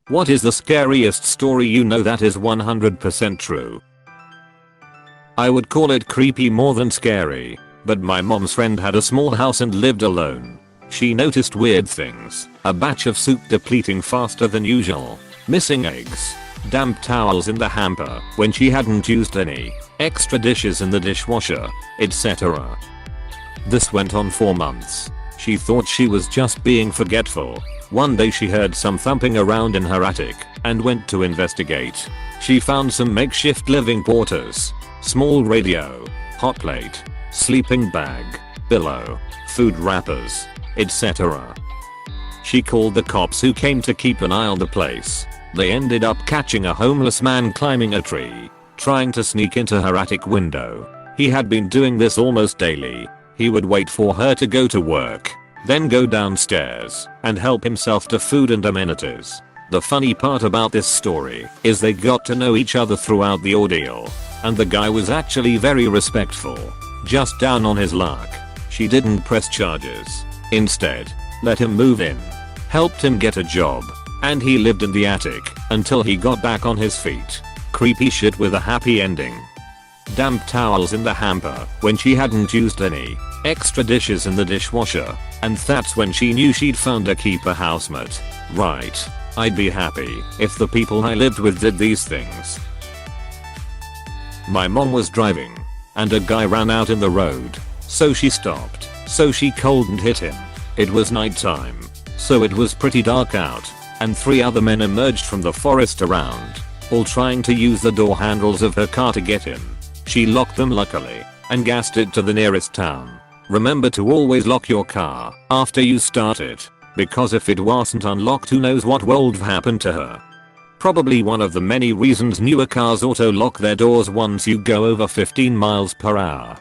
What is the scariest story you know that is 100% true? I would call it creepy more than scary, but my mom's friend had a small house and lived alone. She noticed weird things, a batch of soup depleting faster than usual, missing eggs, damp towels in the hamper when she hadn't used any, extra dishes in the dishwasher, etc. This went on for months. She thought she was just being forgetful. One day she heard some thumping around in her attic and went to investigate. She found some makeshift living quarters, small radio, hot plate, sleeping bag, pillow, food wrappers, etc. She called the cops who came to keep an eye on the place. They ended up catching a homeless man climbing a tree, trying to sneak into her attic window. He had been doing this almost daily. He would wait for her to go to work, then go downstairs and help himself to food and amenities. The funny part about this story is they got to know each other throughout the ordeal, and the guy was actually very respectful, just down on his luck. She didn't press charges. Instead, let him move in, helped him get a job, and he lived in the attic until he got back on his feet. Creepy shit with a happy ending. Damp towels in the hamper when she hadn't used any, extra dishes in the dishwasher, and that's when she knew she'd found a keeper housemate. Right, I'd be happy if the people I lived with did these things. My mom was driving, and a guy ran out in the road, so she stopped, so she called and hit him. It was nighttime, so it was pretty dark out, and 3 other men emerged from the forest around, all trying to use the door handles of her car to get him. She locked them luckily, and gassed it to the nearest town. Remember to always lock your car after you start it, because if it wasn't unlocked who knows what would have happened to her. Probably one of the many reasons newer cars auto lock their doors once you go over 15 miles per hour.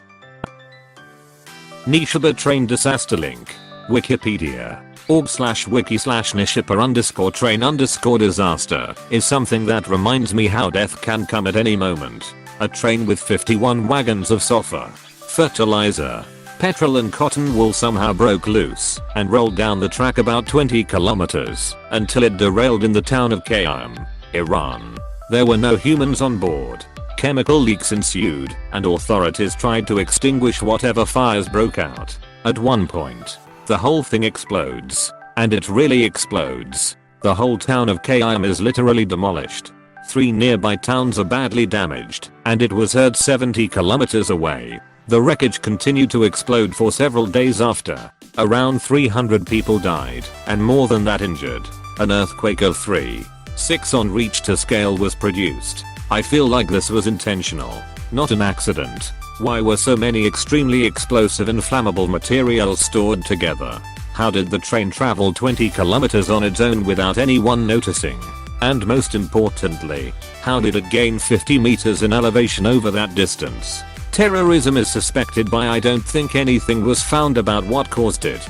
Nishaba train disaster link. Wikipedia. org/wiki/nishapa_train_disaster is something that reminds me how death can come at any moment. A train with 51 wagons of sulfur, fertilizer, petrol and cotton wool somehow broke loose and rolled down the track about 20 kilometers until it derailed in the town of Qayyum, Iran. There were no humans on board. Chemical leaks ensued and authorities tried to extinguish whatever fires broke out. At one point, the whole thing explodes, and it really explodes. The whole town of Qayyum is literally demolished. 3 nearby towns are badly damaged, and it was heard 70 kilometers away. The wreckage continued to explode for several days after. Around 300 people died, and more than that injured. An earthquake of 3.6 on Richter scale was produced. I feel like this was intentional, not an accident. Why were so many extremely explosive and flammable materials stored together? How did the train travel 20 kilometers on its own without anyone noticing? And most importantly, how did it gain 50 meters in elevation over that distance? Terrorism is suspected by I don't think anything was found about what caused it.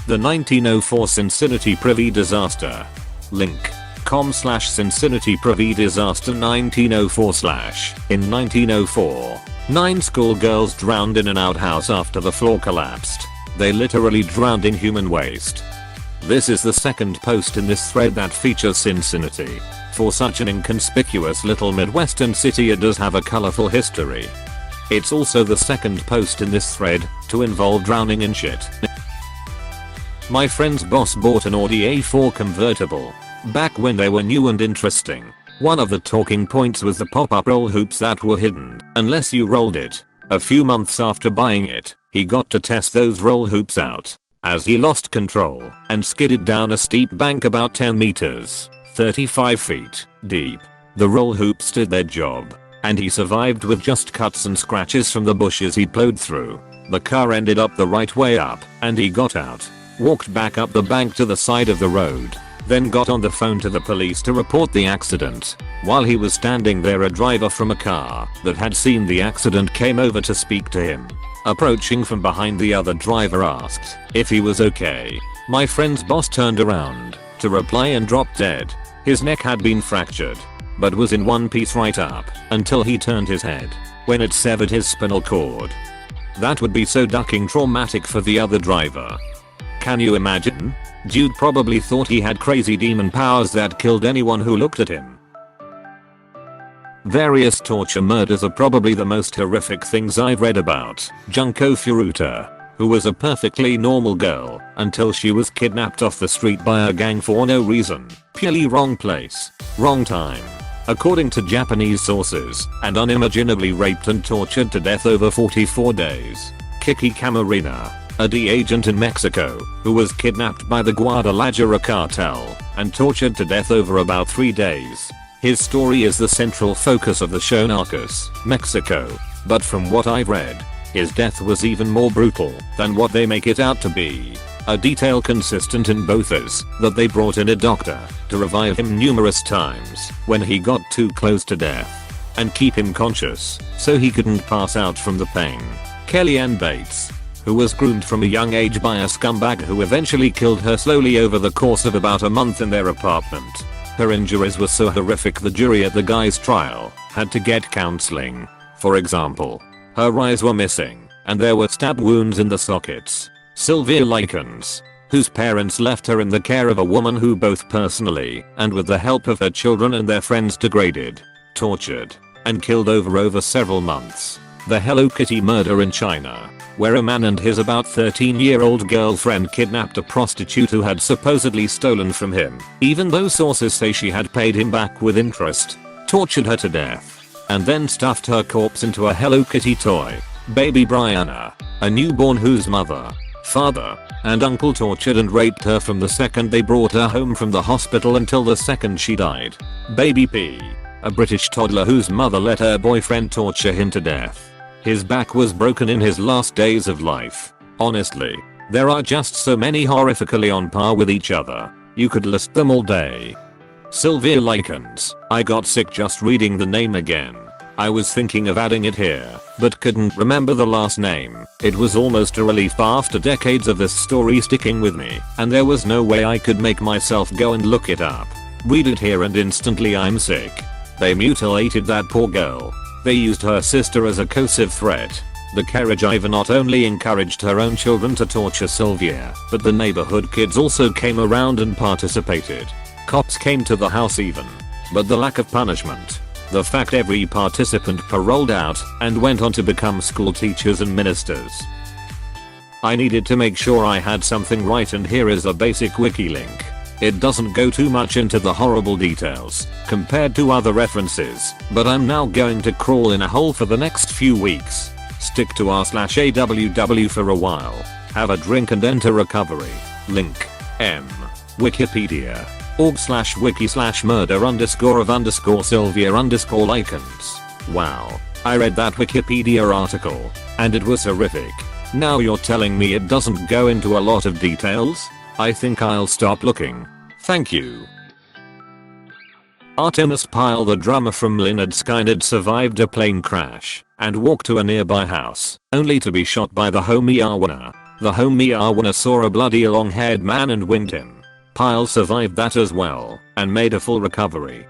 The 1904 Cincinnati Privy disaster. Link. com/Cincinnati Privy disaster 1904/ In 1904, 9 schoolgirls drowned in an outhouse after the floor collapsed. They literally drowned in human waste. This is the second post in this thread that features Cincinnati. For such an inconspicuous little Midwestern city, it does have a colorful history. It's also the second post in this thread to involve drowning in shit. My friend's boss bought an Audi A4 convertible back when they were new and interesting. One of the talking points was the pop-up roll hoops that were hidden unless you rolled it. A few months after buying it, he got to test those roll hoops out. As he lost control and skidded down a steep bank about 10 meters, 35 feet, deep, the roll hoops did their job, and he survived with just cuts and scratches from the bushes he plowed through. The car ended up the right way up, and he got out, walked back up the bank to the side of the road, then got on the phone to the police to report the accident. While he was standing there, a driver from a car that had seen the accident came over to speak to him. Approaching from behind, the other driver asked if he was okay. My friend's boss turned around to reply and dropped dead. His neck had been fractured, but was in one piece right up until he turned his head, when it severed his spinal cord. That would be so ducking traumatic for the other driver. Can you imagine? Dude probably thought he had crazy demon powers that killed anyone who looked at him. Various torture murders are probably the most horrific things I've read about. Junko Furuta, who was a perfectly normal girl until she was kidnapped off the street by a gang for no reason. Purely wrong place, wrong time. According to Japanese sources, and unimaginably raped and tortured to death over 44 days. Kiki Camarena, a D agent in Mexico, who was kidnapped by the Guadalajara cartel and tortured to death over about 3 days. His story is the central focus of the show Narcos, Mexico, but from what I've read, his death was even more brutal than what they make it out to be. A detail consistent in both is that they brought in a doctor to revive him numerous times when he got too close to death and keep him conscious so he couldn't pass out from the pain. Kellyanne Bates, who was groomed from a young age by a scumbag who eventually killed her slowly over the course of about a month in their apartment. Her injuries were so horrific the jury at the guy's trial had to get counseling. For example, her eyes were missing and there were stab wounds in the sockets. Sylvia Likens, whose parents left her in the care of a woman who both personally and with the help of her children and their friends degraded, tortured, and killed over several months. The Hello Kitty murder in China, where a man and his about 13-year-old girlfriend kidnapped a prostitute who had supposedly stolen from him, even though sources say she had paid him back with interest, tortured her to death, and then stuffed her corpse into a Hello Kitty toy. Baby Brianna, a newborn whose mother, father, and uncle tortured and raped her from the second they brought her home from the hospital until the second she died. Baby P, a British toddler whose mother let her boyfriend torture him to death. His back was broken in his last days of life. Honestly, there are just so many horrifically on par with each other. You could list them all day. Sylvia Likens, I got sick just reading the name again. I was thinking of adding it here, but couldn't remember the last name. It was almost a relief after decades of this story sticking with me, and there was no way I could make myself go and look it up. Read it here and instantly I'm sick. They mutilated that poor girl. They used her sister as a coercive threat. The carriage Iver not only encouraged her own children to torture Sylvia, but the neighborhood kids also came around and participated. Cops came to the house even. But the lack of punishment. The fact every participant paroled out and went on to become school teachers and ministers. I needed to make sure I had something right, and here is a basic wiki link. It doesn't go too much into the horrible details compared to other references, but I'm now going to crawl in a hole for the next few weeks. Stick to r/aww for a while. Have a drink and enter recovery. Link. M. Wikipedia. org/wiki/murder_of_Sylvia_Likens. Wow. I read that Wikipedia article, and it was horrific. Now you're telling me it doesn't go into a lot of details? I think I'll stop looking. Thank you. Artemis Pyle, the drummer from Lynyrd Skynyrd, survived a plane crash and walked to a nearby house, only to be shot by the homie Arwana. The homie Arwana saw a bloody long-haired man and winged him. Pyle survived that as well and made a full recovery.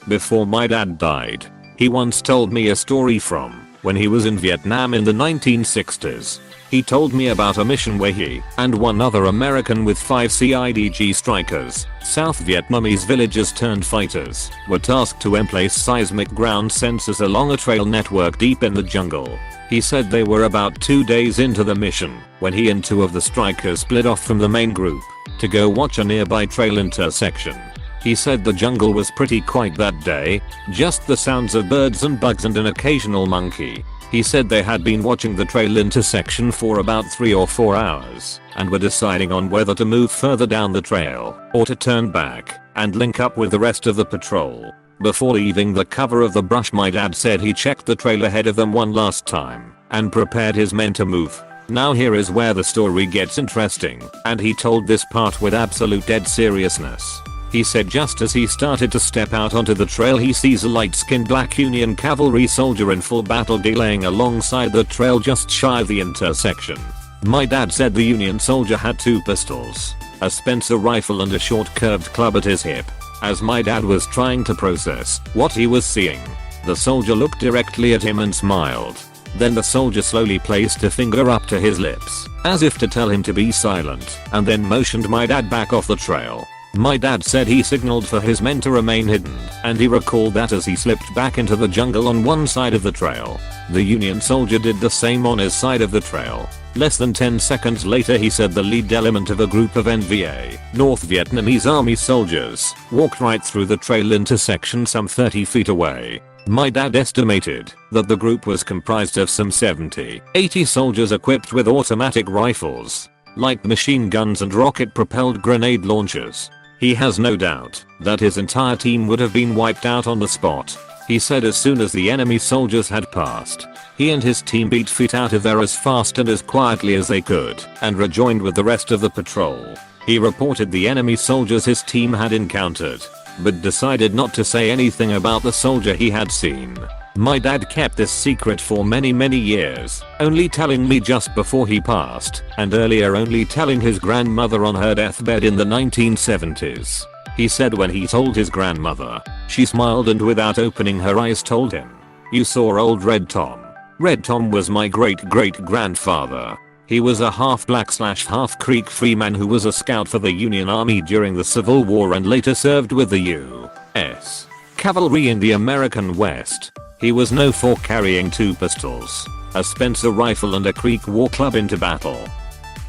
Before my dad died, he once told me a story from when he was in Vietnam in the 1960s. He told me about a mission where he and one other American with 5 CIDG strikers, South Vietnamese villagers turned fighters, were tasked to emplace seismic ground sensors along a trail network deep in the jungle. He said they were about 2 days into the mission when he and 2 of the strikers split off from the main group to go watch a nearby trail intersection. He said the jungle was pretty quiet that day, just the sounds of birds and bugs and an occasional monkey. He said they had been watching the trail intersection for about 3 or 4 hours and were deciding on whether to move further down the trail or to turn back and link up with the rest of the patrol. Before leaving the cover of the brush, my dad said he checked the trail ahead of them one last time and prepared his men to move. Now here is where the story gets interesting, and he told this part with absolute dead seriousness. He said just as he started to step out onto the trail, he sees a light-skinned black Union cavalry soldier in full battle gear laying alongside the trail just shy of the intersection. My dad said the Union soldier had 2 pistols, a Spencer rifle and a short curved club at his hip. As my dad was trying to process what he was seeing, the soldier looked directly at him and smiled. Then the soldier slowly placed a finger up to his lips, as if to tell him to be silent, and then motioned my dad back off the trail. My dad said he signaled for his men to remain hidden, and he recalled that as he slipped back into the jungle on one side of the trail. The Union soldier did the same on his side of the trail. Less than 10 seconds later he said the lead element of a group of NVA, North Vietnamese Army soldiers, walked right through the trail intersection some 30 feet away. My dad estimated that the group was comprised of some 70-80 soldiers equipped with automatic rifles, light machine guns and rocket-propelled grenade launchers. He has no doubt that his entire team would have been wiped out on the spot. He said as soon as the enemy soldiers had passed, he and his team beat feet out of there as fast and as quietly as they could and rejoined with the rest of the patrol. He reported the enemy soldiers his team had encountered, but decided not to say anything about the soldier he had seen. My dad kept this secret for many years, only telling me just before he passed, and earlier only telling his grandmother on her deathbed in the 1970s. He said when he told his grandmother, she smiled and without opening her eyes told him, "You saw old Red Tom." Red Tom was my great-great-grandfather. He was a half-black/half Creek freeman who was a scout for the Union Army during the Civil War and later served with the U.S. Cavalry in the American West. He was known for carrying 2 pistols, a Spencer rifle and a Creek war club into battle.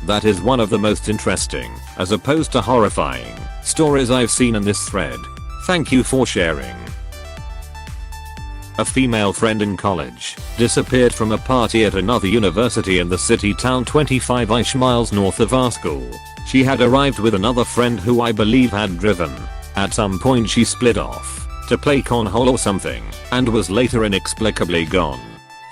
That is one of the most interesting, as opposed to horrifying, stories I've seen in this thread. Thank you for sharing. A female friend in college disappeared from a party at another university in the city town 25-ish miles north of our school. She had arrived with another friend who I believe had driven. At some point she split off to play cornhole or something and was later inexplicably gone.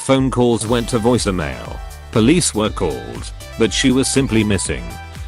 Phone calls went to voicemail. Police were called, but she was simply missing.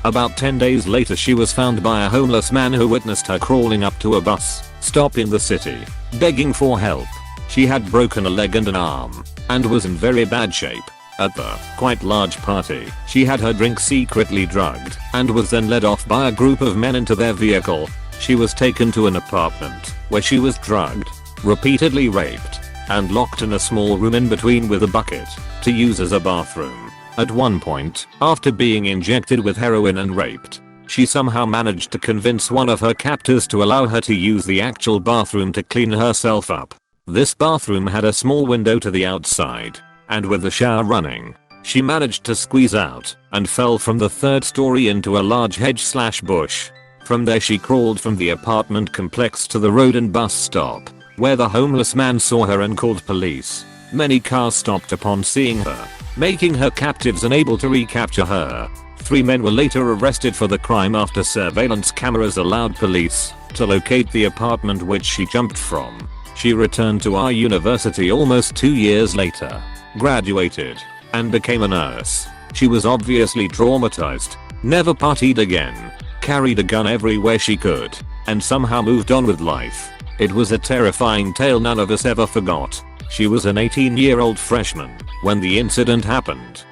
About 10 days later she was found by a homeless man who witnessed her crawling up to a bus stop in the city, begging for help. She had broken a leg and an arm, and was in very bad shape. At the quite large party, she had her drink secretly drugged, and was then led off by a group of men into their vehicle. She was taken to an apartment, where she was drugged, repeatedly raped, and locked in a small room in between with a bucket, to use as a bathroom. At one point, after being injected with heroin and raped, she somehow managed to convince one of her captors to allow her to use the actual bathroom to clean herself up. This bathroom had a small window to the outside, and with the shower running, she managed to squeeze out and fell from the 3rd story into a large hedge/bush. From there she crawled from the apartment complex to the road and bus stop, where the homeless man saw her and called police. Many cars stopped upon seeing her, making her captives unable to recapture her. 3 men were later arrested for the crime after surveillance cameras allowed police to locate the apartment which she jumped from. She returned to our university almost 2 years later, graduated, and became a nurse. She was obviously traumatized, never partied again, carried a gun everywhere she could, and somehow moved on with life. It was a terrifying tale none of us ever forgot. She was an 18-year-old freshman when the incident happened.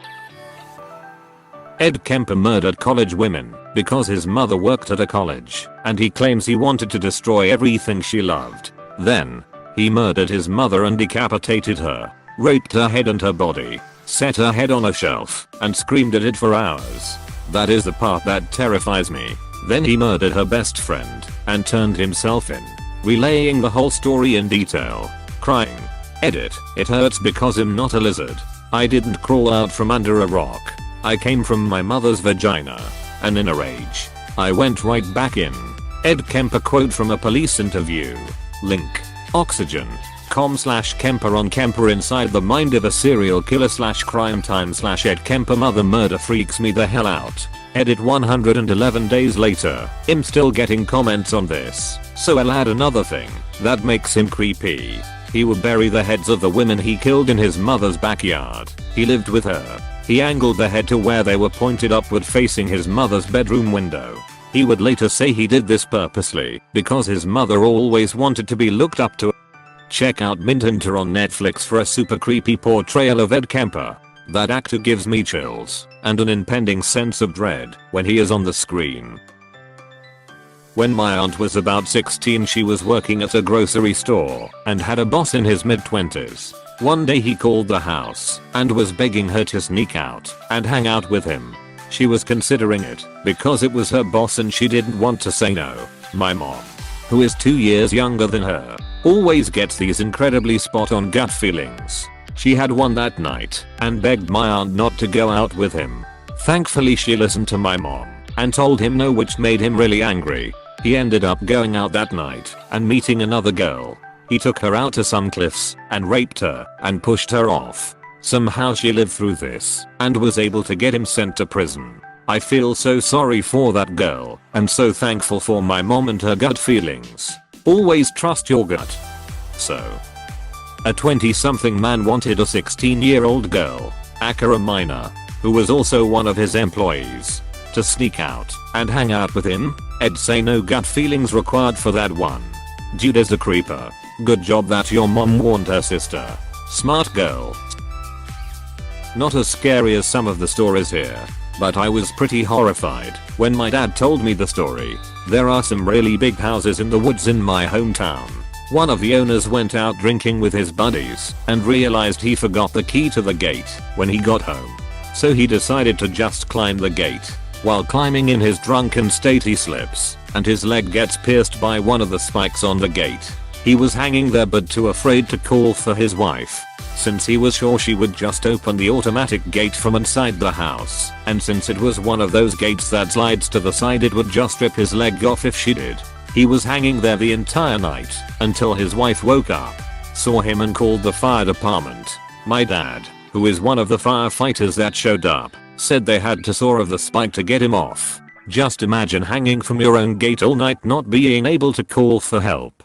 Ed Kemper murdered college women because his mother worked at a college, and he claims he wanted to destroy everything she loved. Then, he murdered his mother and decapitated her, raped her head and her body, set her head on a shelf, and screamed at it for hours. That is the part that terrifies me. Then he murdered her best friend, and turned himself in, relaying the whole story in detail, crying, "Edit, it hurts because I'm not a lizard. I didn't crawl out from under a rock. I came from my mother's vagina, and in a rage, I went right back in." Ed Kemper quote from a police interview. Link. Oxygen.com/Kemper on Kemper inside the mind of a serial killer/crime time/Ed Kemper mother murder freaks me the hell out. Edit 111 days later, I'm still getting comments on this, so I'll add another thing that makes him creepy. He would bury the heads of the women he killed in his mother's backyard. He lived with her. He angled the head to where they were pointed upward facing his mother's bedroom window. He would later say he did this purposely because his mother always wanted to be looked up to. Check out Mindhunter on Netflix for a super creepy portrayal of Ed Kemper. That actor gives me chills and an impending sense of dread when he is on the screen. When my aunt was about 16 she was working at a grocery store and had a boss in his mid-20s. One day he called the house and was begging her to sneak out and hang out with him. She was considering it because it was her boss and she didn't want to say no. My mom, who is 2 years younger than her, always gets these incredibly spot on gut feelings. She had one that night and begged my aunt not to go out with him. Thankfully she listened to my mom and told him no, which made him really angry. He ended up going out that night and meeting another girl. He took her out to some cliffs and raped her and pushed her off. Somehow she lived through this and was able to get him sent to prison. I feel so sorry for that girl and so thankful for my mom and her gut feelings. Always trust your gut. So, a 20-something man wanted a 16-year-old girl, Aka a minor, who was also one of his employees, to sneak out and hang out with him. I'd say no gut feelings required for that one. Dude is a creeper. Good job that your mom warned her sister. Smart girl. Not as scary as some of the stories here, but I was pretty horrified when my dad told me the story. There are some really big houses in the woods in my hometown. One of the owners went out drinking with his buddies and realized he forgot the key to the gate when he got home. So he decided to just climb the gate. While climbing in his drunken state he slips and his leg gets pierced by one of the spikes on the gate. He was hanging there but too afraid to call for his wife, since he was sure she would just open the automatic gate from inside the house, and since it was one of those gates that slides to the side it would just rip his leg off if she did. He was hanging there the entire night until his wife woke up, saw him and called the fire department. My dad, who is one of the firefighters that showed up, said they had to saw off the spike to get him off. Just imagine hanging from your own gate all night not being able to call for help.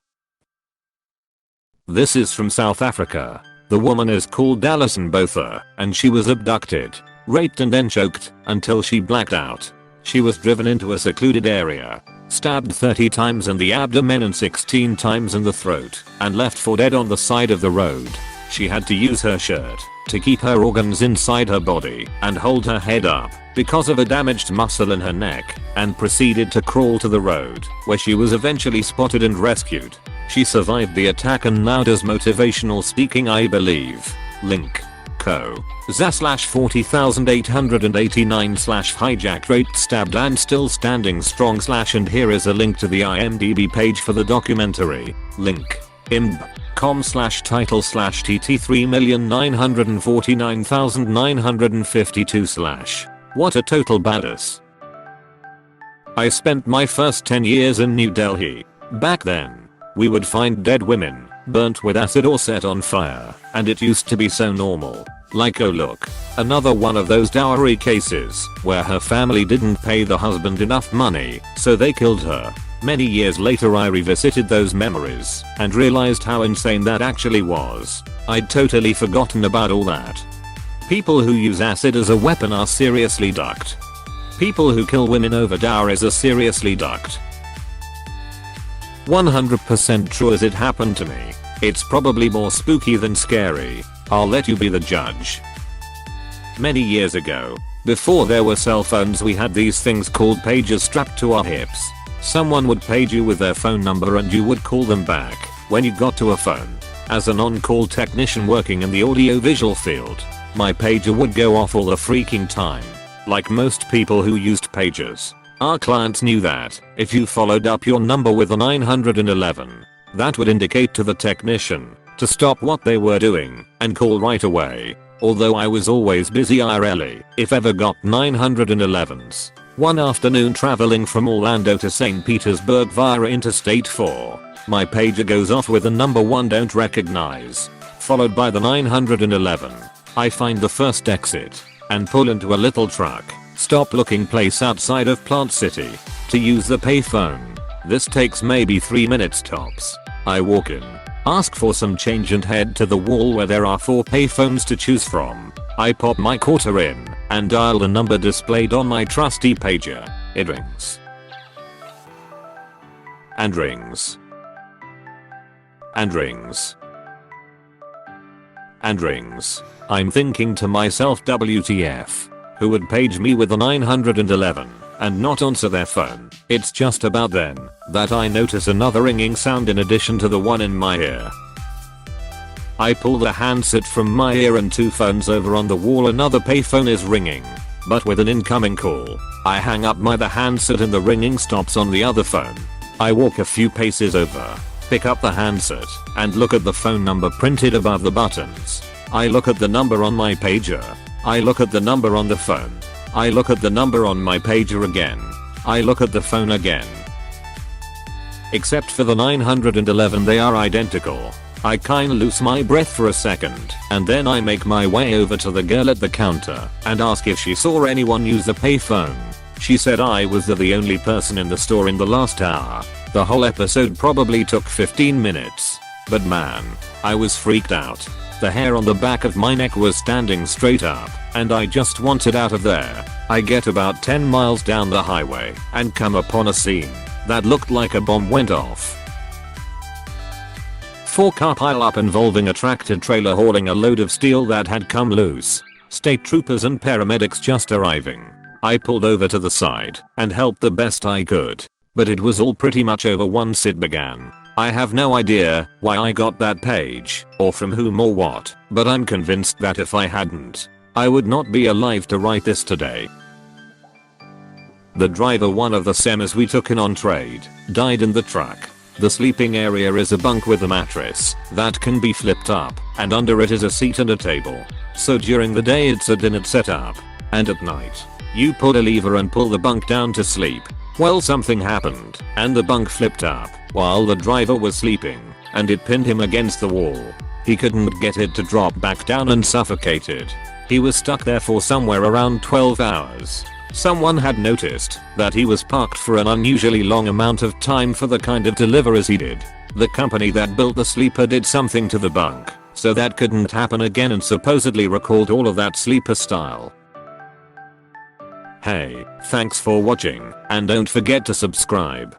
This is from South Africa. The woman is called Alison Botha and she was abducted, raped and then choked until she blacked out. She was driven into a secluded area, stabbed 30 times in the abdomen and 16 times in the throat, and left for dead on the side of the road. She had to use her shirt to keep her organs inside her body and hold her head up because of a damaged muscle in her neck, and proceeded to crawl to the road where she was eventually spotted and rescued. She survived the attack and now does motivational speaking, I believe. Link. co/40,889/hijacked, raped, stabbed and still standing strong / and here is a link to the IMDb page for the documentary. Link. imb.com/title/TT3,949,952/ What a total badass. I spent my first 10 years in New Delhi. Back then, we would find dead women, burnt with acid or set on fire, and it used to be so normal. Like, oh look, another one of those dowry cases where her family didn't pay the husband enough money, so they killed her. Many years later I revisited those memories and realized how insane that actually was. I'd totally forgotten about all that. People who use acid as a weapon are seriously ducked. People who kill women over dowries are seriously ducked. 100% true as it happened to me. It's probably more spooky than scary. I'll let you be the judge. Many years ago, before there were cell phones, we had these things called pagers strapped to our hips. Someone would page you with their phone number and you would call them back when you got to a phone. As an on-call technician working in the audio-visual field, my pager would go off all the freaking time. Like most people who used pagers, our clients knew that if you followed up your number with a 911, that would indicate to the technician to stop what they were doing and call right away. Although I was always busy, I rarely, if ever, got 911s. One afternoon traveling from Orlando to St. Petersburg via Interstate 4, my pager goes off with a number 1 don't recognize, followed by the 911. I find the first exit and pull into a little truck, stop looking place outside of Plant City to use the payphone. This takes maybe 3 minutes tops. I walk in, ask for some change and head to the wall where there are 4 payphones to choose from. I pop my quarter in and dial the number displayed on my trusty pager. It rings. And rings. And rings. And rings. I'm thinking to myself, WTF? Who would page me with a 911 and not answer their phone? It's just about then that I notice another ringing sound in addition to the one in my ear. I pull the handset from my ear and 2 phones over on the wall. Another payphone is ringing, but with an incoming call. I hang up the handset and the ringing stops on the other phone. I walk a few paces over, pick up the handset, and look at the phone number printed above the buttons. I look at the number on my pager. I look at the number on the phone. I look at the number on my pager again. I look at the phone again. Except for the 911, they are identical. I kinda lose my breath for a second, and then I make my way over to the girl at the counter and ask if she saw anyone use the payphone. She said I was the only person in the store in the last hour. The whole episode probably took 15 minutes. But man, I was freaked out. The hair on the back of my neck was standing straight up, and I just wanted out of there. I get about 10 miles down the highway and come upon a scene that looked like a bomb went off. 4-car pileup involving a tractor trailer hauling a load of steel that had come loose. State troopers and paramedics just arriving. I pulled over to the side and helped the best I could, but it was all pretty much over once it began. I have no idea why I got that page, or from whom or what, but I'm convinced that if I hadn't, I would not be alive to write this today. The driver, one of the semis we took in on trade, died in the truck. The sleeping area is a bunk with a mattress that can be flipped up, and under it is a seat and a table. So during the day it's a dinner setup, and at night, you pull a lever and pull the bunk down to sleep. Well, something happened, and the bunk flipped up while the driver was sleeping, and it pinned him against the wall. He couldn't get it to drop back down and suffocated. He was stuck there for somewhere around 12 hours. Someone had noticed that he was parked for an unusually long amount of time for the kind of deliveries he did. The company that built the sleeper did something to the bunk, so that couldn't happen again, and supposedly recalled all of that sleeper style. Hey, thanks for watching, and don't forget to subscribe.